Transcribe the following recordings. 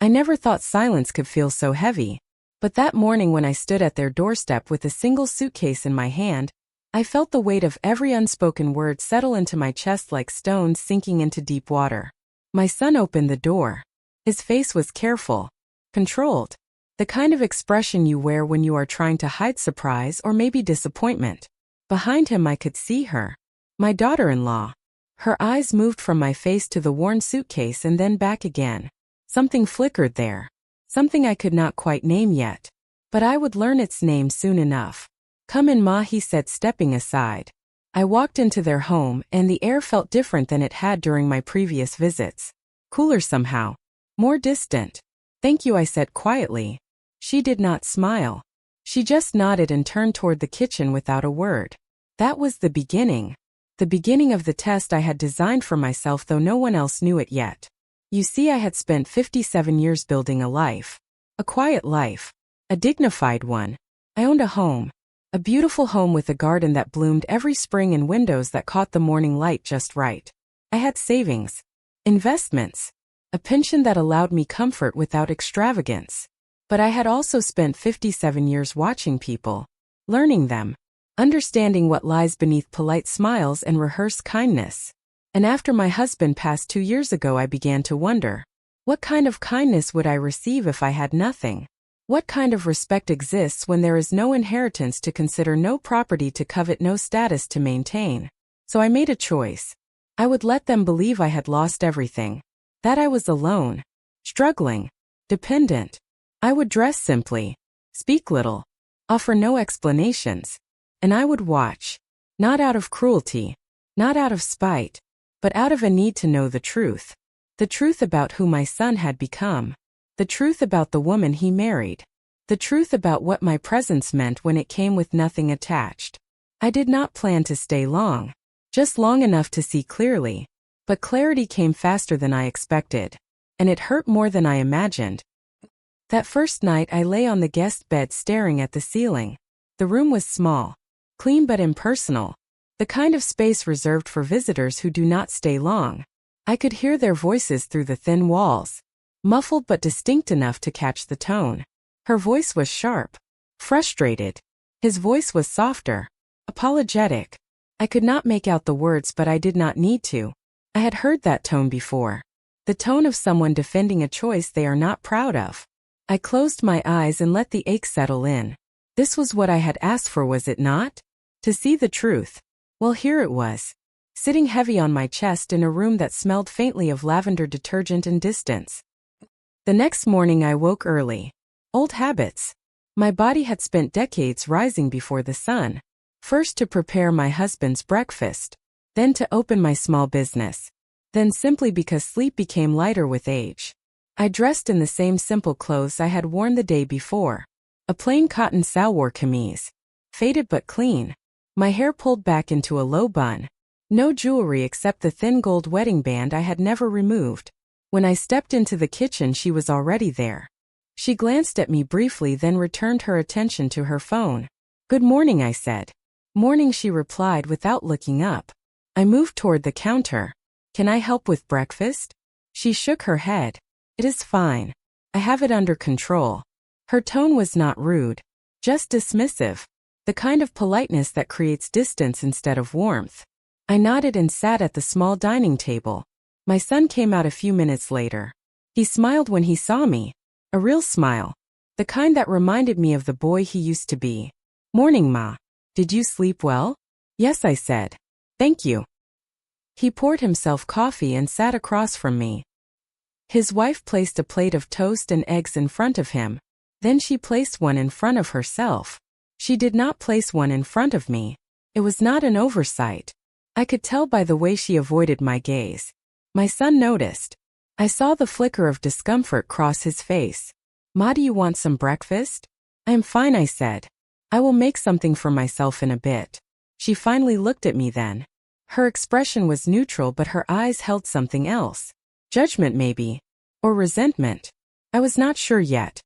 I never thought silence could feel so heavy. But that morning when I stood at their doorstep with a single suitcase in my hand, I felt the weight of every unspoken word settle into my chest like stones sinking into deep water. My son opened the door. His face was careful, controlled, the kind of expression you wear when you are trying to hide surprise or maybe disappointment. Behind him I could see her, my daughter-in-law. Her eyes moved from my face to the worn suitcase and then back again. Something flickered there. Something I could not quite name yet. But I would learn its name soon enough. "Come in, Ma," he said, stepping aside. I walked into their home and the air felt different than it had during my previous visits. Cooler somehow. More distant. "Thank you," I said quietly. She did not smile. She just nodded and turned toward the kitchen without a word. That was the beginning. The beginning of the test I had designed for myself, though no one else knew it yet. You see, I had spent 57 years building a life. A quiet life. A dignified one. I owned a home. A beautiful home with a garden that bloomed every spring and windows that caught the morning light just right. I had savings. Investments. A pension that allowed me comfort without extravagance. But I had also spent 57 years watching people. Learning them. Understanding what lies beneath polite smiles and rehearsed kindness. And after my husband passed 2 years ago, I began to wonder, what kind of kindness would I receive if I had nothing? What kind of respect exists when there is no inheritance to consider, no property to covet, no status to maintain? So I made a choice. I would let them believe I had lost everything. That I was alone. Struggling. Dependent. I would dress simply. Speak little. Offer no explanations. And I would watch. Not out of cruelty. Not out of spite. But out of a need to know the truth. The truth about who my son had become. The truth about the woman he married. The truth about what my presence meant when it came with nothing attached. I did not plan to stay long. Just long enough to see clearly. But clarity came faster than I expected. And it hurt more than I imagined. That first night I lay on the guest bed staring at the ceiling. The room was small. Clean but impersonal. The kind of space reserved for visitors who do not stay long. I could hear their voices through the thin walls. Muffled but distinct enough to catch the tone. Her voice was sharp. Frustrated. His voice was softer. Apologetic. I could not make out the words, but I did not need to. I had heard that tone before. The tone of someone defending a choice they are not proud of. I closed my eyes and let the ache settle in. This was what I had asked for, was it not? To see the truth. Well, here it was. Sitting heavy on my chest in a room that smelled faintly of lavender, detergent, and distance. The next morning I woke early. Old habits. My body had spent decades rising before the sun. First to prepare my husband's breakfast. Then to open my small business. Then simply because sleep became lighter with age. I dressed in the same simple clothes I had worn the day before. A plain cotton salwar kameez. Faded but clean. My hair pulled back into a low bun. No jewelry except the thin gold wedding band I had never removed. When I stepped into the kitchen, she was already there. She glanced at me briefly, then returned her attention to her phone. "Good morning," I said. "Morning," she replied without looking up. I moved toward the counter. "Can I help with breakfast?" She shook her head. "It is fine. I have it under control." Her tone was not rude. Just dismissive. The kind of politeness that creates distance instead of warmth. I nodded and sat at the small dining table. My son came out a few minutes later. He smiled when he saw me. A real smile. The kind that reminded me of the boy he used to be. "Morning, Ma. Did you sleep well?" "Yes," I said. "Thank you." He poured himself coffee and sat across from me. His wife placed a plate of toast and eggs in front of him. Then she placed one in front of herself. She did not place one in front of me. It was not an oversight. I could tell by the way she avoided my gaze. My son noticed. I saw the flicker of discomfort cross his face. "Ma, do you want some breakfast?" "I am fine," I said. "I will make something for myself in a bit." She finally looked at me then. Her expression was neutral, but her eyes held something else. Judgment maybe. Or resentment. I was not sure yet.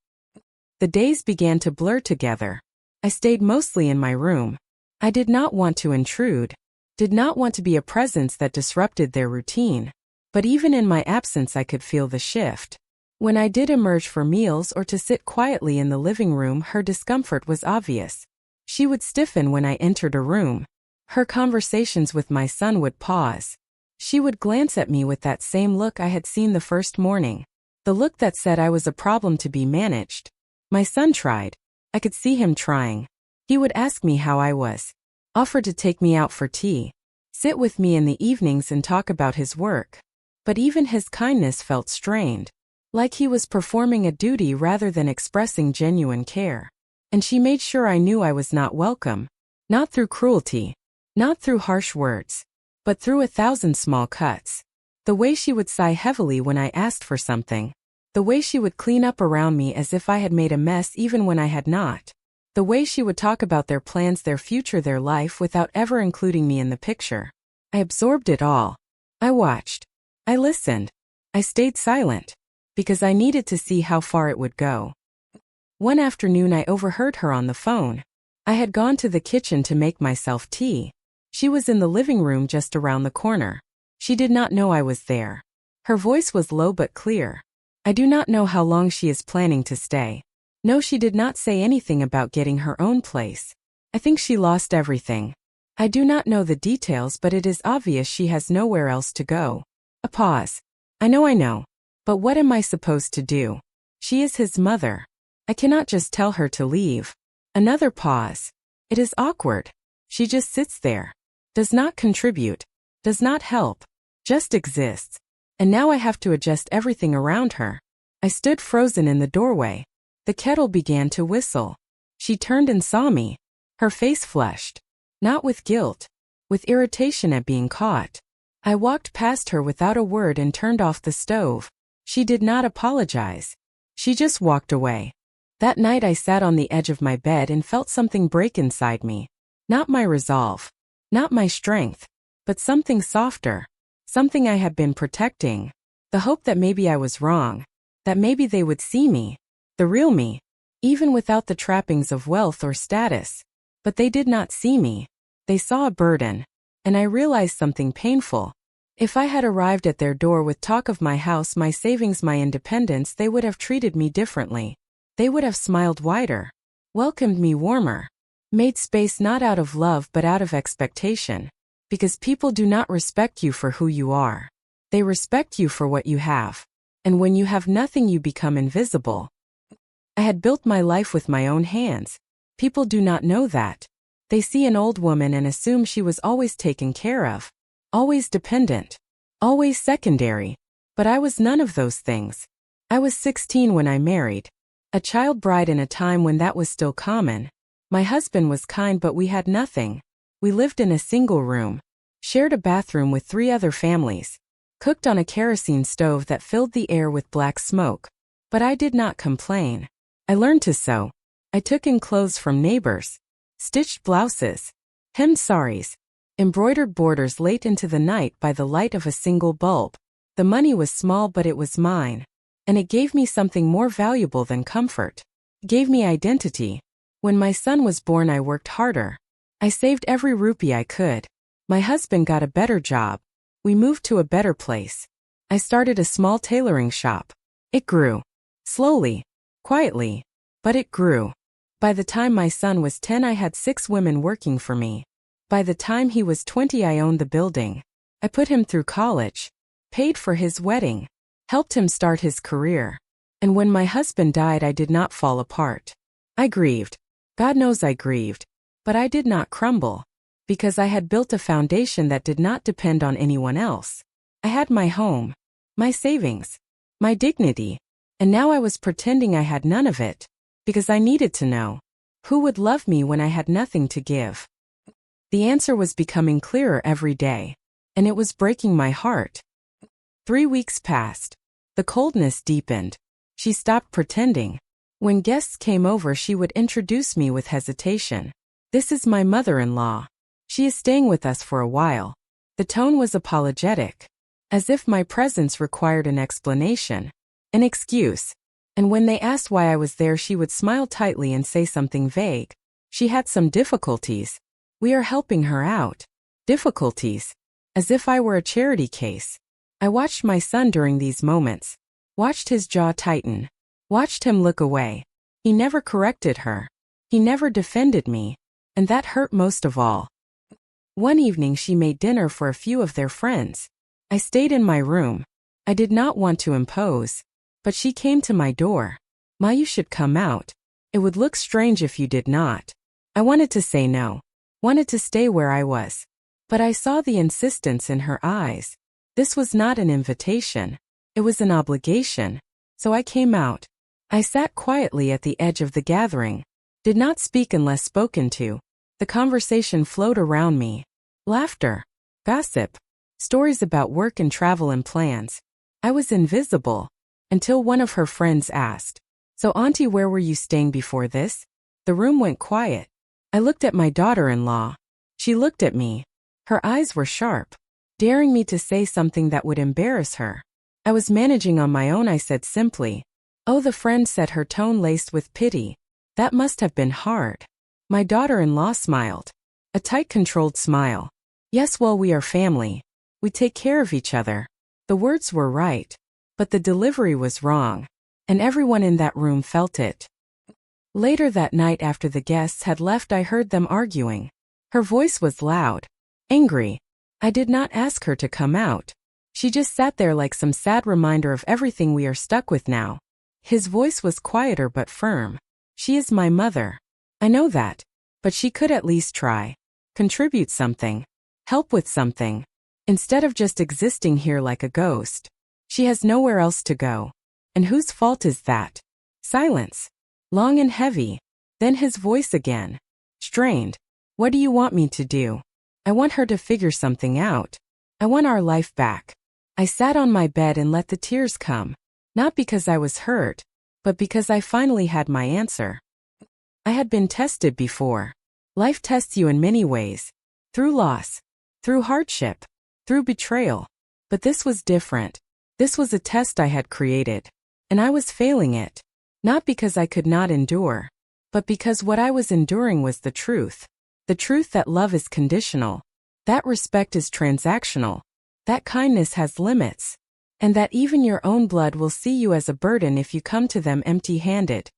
The days began to blur together. I stayed mostly in my room. I did not want to intrude. Did not want to be a presence that disrupted their routine. But even in my absence I could feel the shift. When I did emerge for meals or to sit quietly in the living room, her discomfort was obvious. She would stiffen when I entered a room. Her conversations with my son would pause. She would glance at me with that same look I had seen the first morning. The look that said I was a problem to be managed. My son tried. I could see him trying. He would ask me how I was. Offer to take me out for tea. Sit with me in the evenings and talk about his work. But even his kindness felt strained. Like he was performing a duty rather than expressing genuine care. And she made sure I knew I was not welcome. Not through cruelty. Not through harsh words. But through 1,000 small cuts. The way she would sigh heavily when I asked for something. The way she would clean up around me as if I had made a mess even when I had not. The way she would talk about their plans, their future, their life without ever including me in the picture. I absorbed it all. I watched. I listened. I stayed silent. Because I needed to see how far it would go. One afternoon I overheard her on the phone. I had gone to the kitchen to make myself tea. She was in the living room just around the corner. She did not know I was there. Her voice was low but clear. I do not know how long she is planning to stay. No, she did not say anything about getting her own place. I think she lost everything. I do not know the details, but it is obvious she has nowhere else to go. A pause. I know. But what am I supposed to do? She is his mother. I cannot just tell her to leave. Another pause. It is awkward. She just sits there. Does not contribute. Does not help. Just exists. And now I have to adjust everything around her. I stood frozen in the doorway. The kettle began to whistle. She turned and saw me. Her face flushed. Not with guilt. With irritation at being caught. I walked past her without a word and turned off the stove. She did not apologize. She just walked away. That night I sat on the edge of my bed and felt something break inside me. Not my resolve. Not my strength. But something softer. Something I had been protecting. The hope that maybe I was wrong. That maybe they would see me. The real me. Even without the trappings of wealth or status. But they did not see me. They saw a burden. And I realized something painful. If I had arrived at their door with talk of my house, my savings, my independence, they would have treated me differently. They would have smiled wider. Welcomed me warmer. Made space not out of love but out of expectation. Because people do not respect you for who you are. They respect you for what you have. And when you have nothing, you become invisible. I had built my life with my own hands. People do not know that. They see an old woman and assume she was always taken care of. Always dependent. Always secondary. But I was none of those things. I was 16 when I married. A child bride in a time when that was still common. My husband was kind, but we had nothing. We lived in a single room. Shared a bathroom with 3 other families. Cooked on a kerosene stove that filled the air with black smoke. But I did not complain. I learned to sew. I took in clothes from neighbors. Stitched blouses. Hemmed saris. Embroidered borders late into the night by the light of a single bulb. The money was small, but it was mine. And it gave me something more valuable than comfort. It gave me identity. When my son was born, I worked harder. I saved every rupee I could. My husband got a better job. We moved to a better place. I started a small tailoring shop. It grew. Slowly. Quietly. But it grew. By the time my son was 10, I had 6 women working for me. By the time he was 20, I owned the building. I put him through college. Paid for his wedding. Helped him start his career. And when my husband died, I did not fall apart. I grieved. God knows I grieved. But I did not crumble. Because I had built a foundation that did not depend on anyone else. I had my home. My savings. My dignity. And now I was pretending I had none of it. Because I needed to know. Who would love me when I had nothing to give? The answer was becoming clearer every day. And it was breaking my heart. 3 weeks passed. The coldness deepened. She stopped pretending. When guests came over, she would introduce me with hesitation. This is my mother-in-law. She is staying with us for a while. The tone was apologetic. As if my presence required an explanation. An excuse. And when they asked why I was there, she would smile tightly and say something vague. She had some difficulties. We are helping her out. Difficulties. As if I were a charity case. I watched my son during these moments. watched his jaw tighten, watched him look away. He never corrected her. He never defended me. And that hurt most of all. One evening she made dinner for a few of their friends. I stayed in my room. I did not want to impose. But she came to my door. "Ma, you should come out. It would look strange if you did not." I wanted to say no. Wanted to stay where I was. But I saw the insistence in her eyes. This was not an invitation. It was an obligation. So I came out. I sat quietly at the edge of the gathering. Did not speak unless spoken to. The conversation flowed around me. Laughter. Gossip. Stories about work and travel and plans. I was invisible. Until one of her friends asked, "So Auntie, where were you staying before this?" The room went quiet. I looked at my daughter-in-law. She looked at me. Her eyes were sharp, daring me to say something that would embarrass her. I was managing on my own. I said simply, "Oh," the friend said, her tone laced with pity. "That must have been hard." My daughter-in-law smiled. A tight, controlled smile. "Yes, well, we are family. We take care of each other." The words were right. But the delivery was wrong. And everyone in that room felt it. Later that night, after the guests had left, I heard them arguing. Her voice was loud. Angry. I did not ask her to come out. She just sat there like some sad reminder of everything we are stuck with now. His voice was quieter but firm. "She is my mother. I know that. But she could at least try. Contribute something. Help with something. Instead of just existing here like a ghost. She has nowhere else to go. And whose fault is that?" Silence. Long and heavy. Then his voice again. Strained. "What do you want me to do?" "I want her to figure something out. I want our life back." I sat on my bed and let the tears come. Not because I was hurt, but because I finally had my answer. I had been tested before. Life tests you in many ways. Through loss. Through hardship. Through betrayal. But this was different. This was a test I had created. And I was failing it. Not because I could not endure, but because what I was enduring was the truth. The truth that love is conditional. That respect is transactional. That kindness has limits. And that even your own blood will see you as a burden if you come to them empty-handed.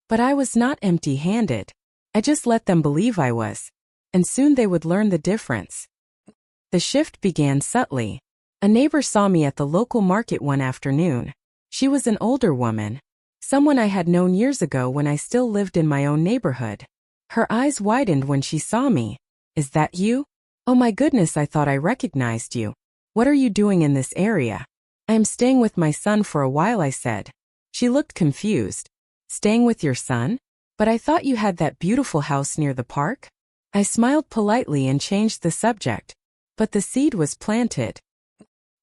But I was not empty-handed. I just let them believe I was. And soon they would learn the difference. The shift began subtly. A neighbor saw me at the local market one afternoon. She was an older woman. Someone I had known years ago when I still lived in my own neighborhood. Her eyes widened when she saw me. "Is that you?" "Oh my goodness, I thought I recognized you. What are you doing in this area?" "I am staying with my son for a while," I said. She looked confused. "Staying with your son? But I thought you had that beautiful house near the park?" I smiled politely and changed the subject. But the seed was planted.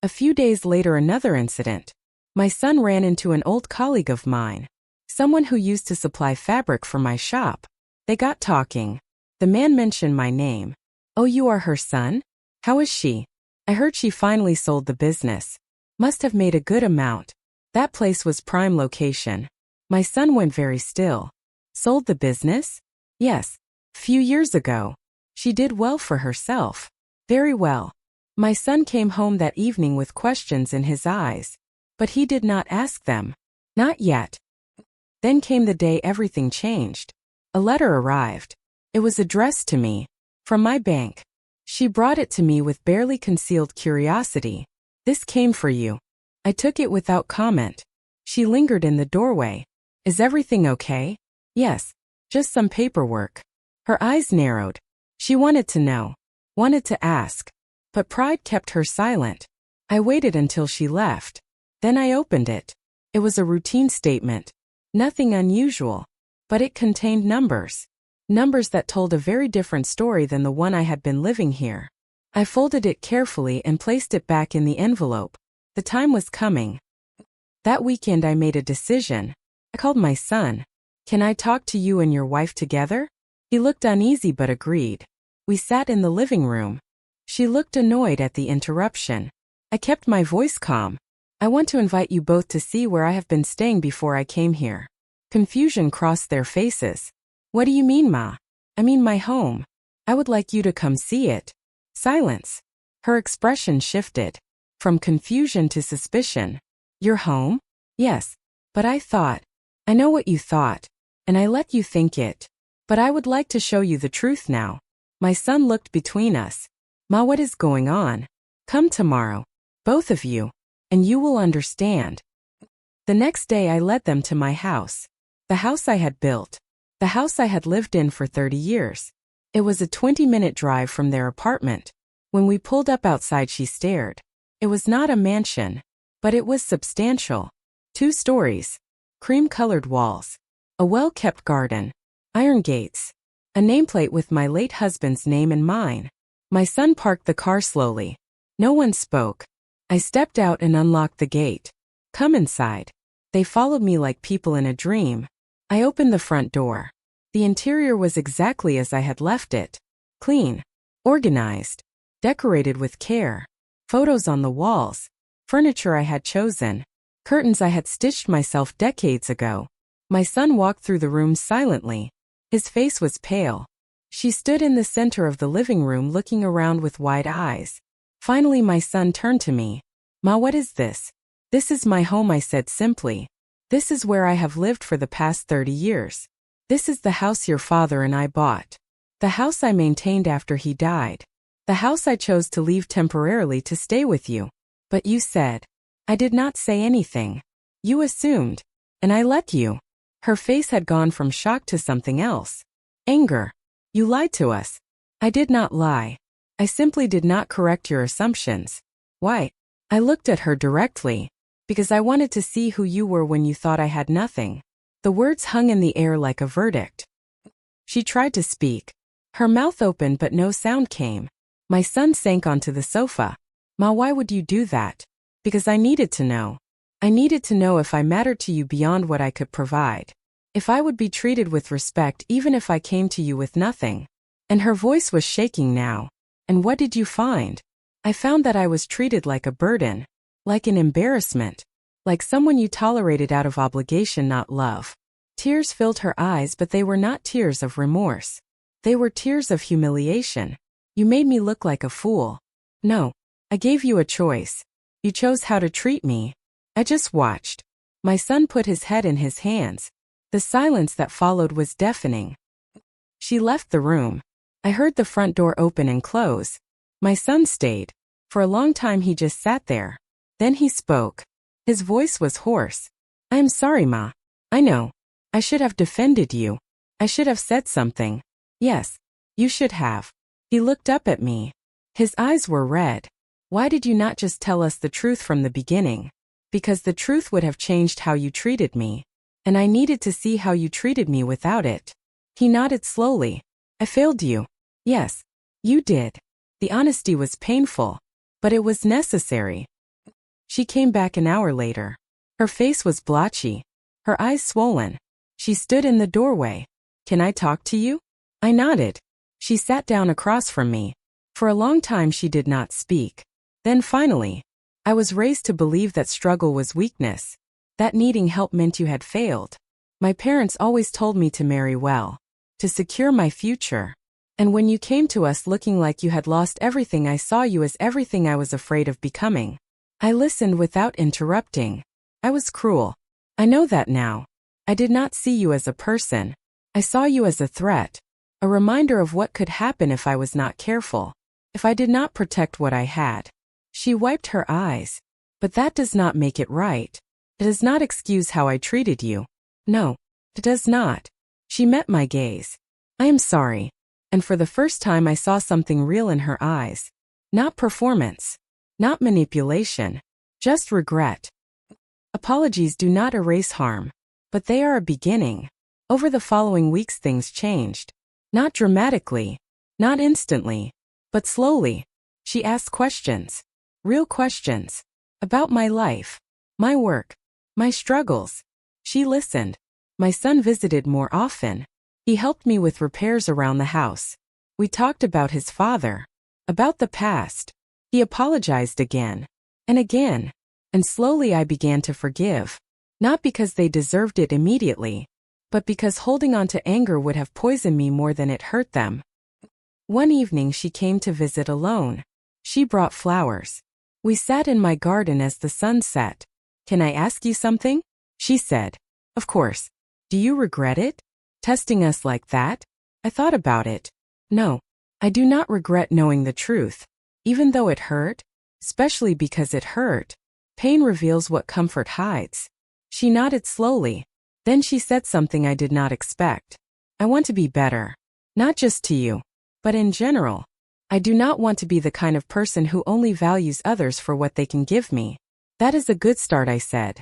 A few days later, another incident. My son ran into an old colleague of mine. Someone who used to supply fabric for my shop. They got talking. The man mentioned my name. "Oh, you are her son? How is she?" "I heard she finally sold the business. Must have made a good amount. That place was prime location." My son went very still. "Sold the business?" "Yes. Few years ago. She did well for herself." "Very well." My son came home that evening with questions in his eyes. But he did not ask them. Not yet. Then came the day everything changed. A letter arrived. It was addressed to me. From my bank. She brought it to me with barely concealed curiosity. "This came for you." I took it without comment. She lingered in the doorway. "Is everything okay?" "Yes. Just some paperwork." Her eyes narrowed. She wanted to know. Wanted to ask. But pride kept her silent. I waited until she left. Then I opened it. It was a routine statement. Nothing unusual. But it contained numbers. Numbers that told a very different story than the one I had been living here. I folded it carefully and placed it back in the envelope. The time was coming. That weekend I made a decision. I called my son. "Can I talk to you and your wife together?" He looked uneasy but agreed. We sat in the living room. She looked annoyed at the interruption. I kept my voice calm. "I want to invite you both to see where I have been staying before I came here." Confusion crossed their faces. "What do you mean, Ma?" "I mean my home. I would like you to come see it." Silence. Her expression shifted. From confusion to suspicion. "Your home?" Yes. But I thought. I know what you thought. And I let you think it. But I would like to show you the truth now. My son looked between us. Ma, what is going on? Come tomorrow. Both of you. And you will understand. The next day I led them to my house. The house I had built. The house I had lived in for 30 years. It was a 20-minute drive from their apartment. When we pulled up outside, she stared. It was not a mansion, but it was substantial. 2 stories. Cream-colored walls. A well-kept garden. Iron gates. A nameplate with my late husband's name and mine. My son parked the car slowly. No one spoke. I stepped out and unlocked the gate. Come inside. They followed me like people in a dream. I opened the front door. The interior was exactly as I had left it. Clean. Organized. Decorated with care. Photos on the walls. Furniture I had chosen. Curtains I had stitched myself decades ago. My son walked through the room silently. His face was pale. She stood in the center of the living room looking around with wide eyes. Finally my son turned to me. Ma, what is this? This is my home, I said simply. This is where I have lived for the past 30 years. This is the house your father and I bought. The house I maintained after he died. The house I chose to leave temporarily to stay with you. But you said. I did not say anything. You assumed. And I let you. Her face had gone from shock to something else. Anger. You lied to us. I did not lie. I simply did not correct your assumptions. Why? I looked at her directly. Because I wanted to see who you were when you thought I had nothing. The words hung in the air like a verdict. She tried to speak. Her mouth opened but no sound came. My son sank onto the sofa. Ma, why would you do that? Because I needed to know. I needed to know if I mattered to you beyond what I could provide. If I would be treated with respect even if I came to you with nothing. And her voice was shaking now. And what did you find? I found that I was treated like a burden. Like an embarrassment. Like someone you tolerated out of obligation, not love. Tears filled her eyes, but they were not tears of remorse. They were tears of humiliation. You made me look like a fool. No. I gave you a choice. You chose how to treat me. I just watched. My son put his head in his hands. The silence that followed was deafening. She left the room. I heard the front door open and close. My son stayed. For a long time he just sat there. Then he spoke. His voice was hoarse. I am sorry, Ma. I know. I should have defended you. I should have said something. Yes, you should have. He looked up at me. His eyes were red. Why did you not just tell us the truth from the beginning? Because the truth would have changed how you treated me. And I needed to see how you treated me without it. He nodded slowly. I failed you. Yes, you did. The honesty was painful. But it was necessary. She came back an hour later. Her face was blotchy. Her eyes swollen. She stood in the doorway. Can I talk to you? I nodded. She sat down across from me. For a long time she did not speak. Then finally, I was raised to believe that struggle was weakness. That needing help meant you had failed. My parents always told me to marry well. To secure my future. And when you came to us looking like you had lost everything, I saw you as everything I was afraid of becoming. I listened without interrupting. I was cruel. I know that now. I did not see you as a person. I saw you as a threat. A reminder of what could happen if I was not careful. If I did not protect what I had. She wiped her eyes. But that does not make it right. It does not excuse how I treated you. No, it does not. She met my gaze. I am sorry. And for the first time I saw something real in her eyes. Not performance. Not manipulation. Just regret. Apologies do not erase harm. But they are a beginning. Over the following weeks things changed. Not dramatically. Not instantly. But slowly. She asked questions. Real questions. About my life. My work. My struggles. She listened. My son visited more often. He helped me with repairs around the house. We talked about his father. About the past. He apologized again. And again. And slowly I began to forgive. Not because they deserved it immediately. But because holding on to anger would have poisoned me more than it hurt them. One evening she came to visit alone. She brought flowers. We sat in my garden as the sun set. Can I ask you something? She said. Of course. Do you regret it? Testing us like that? I thought about it. No. I do not regret knowing the truth. Even though it hurt, especially because it hurt. Pain reveals what comfort hides. She nodded slowly. Then she said something I did not expect. I want to be better. Not just to you, but in general. I do not want to be the kind of person who only values others for what they can give me. That is a good start, I said.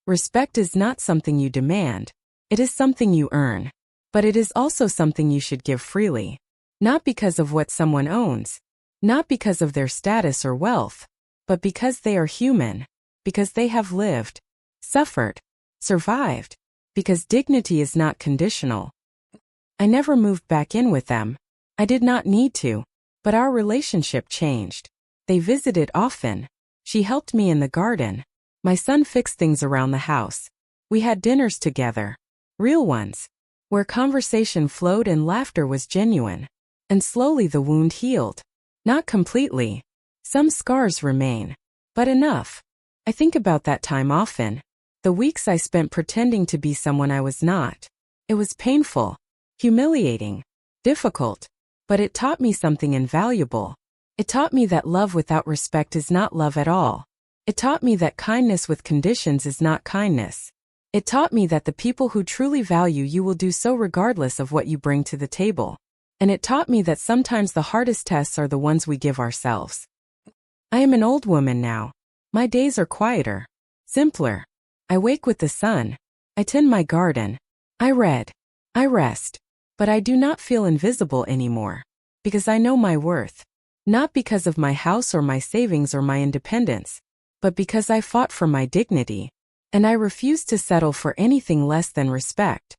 Respect is not something you demand. It is something you earn. But it is also something you should give freely. Not because of what someone owns. Not because of their status or wealth. But because they are human. Because they have lived. Suffered. Survived. Because dignity is not conditional. I never moved back in with them. I did not need to. But our relationship changed. They visited often. She helped me in the garden. My son fixed things around the house. We had dinners together. Real ones. Where conversation flowed and laughter was genuine. And slowly the wound healed. Not completely. Some scars remain. But enough. I think about that time often. The weeks I spent pretending to be someone I was not. It was painful. Humiliating. Difficult. But it taught me something invaluable. It taught me that love without respect is not love at all. It taught me that kindness with conditions is not kindness. It taught me that the people who truly value you will do so regardless of what you bring to the table. And it taught me that sometimes the hardest tests are the ones we give ourselves. I am an old woman now. My days are quieter. Simpler. I wake with the sun. I tend my garden. I read. I rest. But I do not feel invisible anymore. Because I know my worth. Not because of my house or my savings or my independence. But because I fought for my dignity. And I refuse to settle for anything less than respect.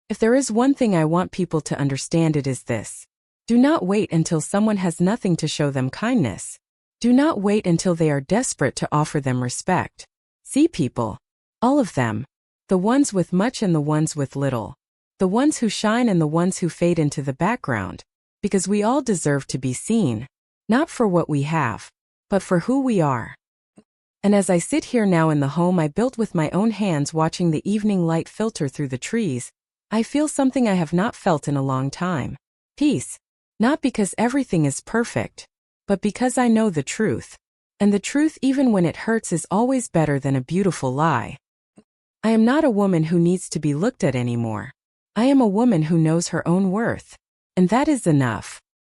If there is one thing I want people to understand, it is this. Do not wait until someone has nothing to show them kindness. Do not wait until they are desperate to offer them respect. See people. All of them. The ones with much and the ones with little. The ones who shine and the ones who fade into the background. Because we all deserve to be seen. Not for what we have. But for who we are. And as I sit here now in the home I built with my own hands watching the evening light filter through the trees, I feel something I have not felt in a long time. Peace. Not because everything is perfect. But because I know the truth. And the truth, even when it hurts, is always better than a beautiful lie. I am not a woman who needs to be looked at anymore. I am a woman who knows her own worth. And that is enough.